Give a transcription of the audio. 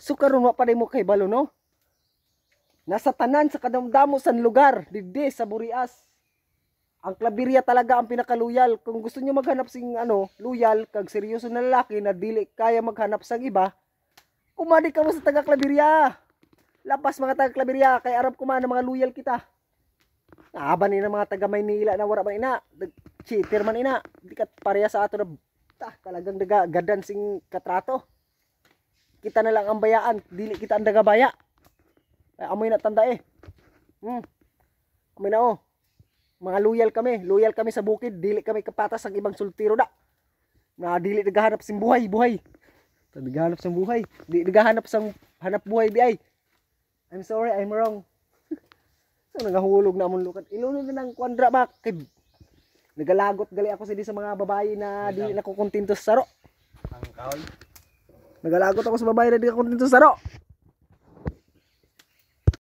So karon wa pa mo kay balo no. Nasa tanan sa kadamdamo sa lugar, digdi sa Burias. Ang Claveria talaga ang pinaka-loyal. Kung gusto niyo maghanap sing loyal kag seryoso na lalaki na dili kaya maghanap sang iba, kumadi ka mo sa taga Claveria. Lapas mga taga Claveria kay arab ko man mga loyal kita. Naaban ni mga taga Maynila na wala man ina, cheater man ina. Di ka pareha sa ato na talagang gadan sing katrato. Kita na lang ang bayaan, dili kita ang dagabaya. Ay, amoy na tanda eh. Amoy na Mga loyal kami sa bukid, dili kami kapatas ang ibang sultiro na. Na dili naghahanap sing buhay. Naghahanap sang buhay, di naghahanap sang hanap buhay bi ay. I'm sorry, I'm wrong. So nagahulog na amon lukat. Ilunod na ng kwandra ba kay nagalagot gali ako sa mga babae na dili nakukontento sa saro. Ang kahoy. Nagalagot ako sa babae na di nakukontento sa saro.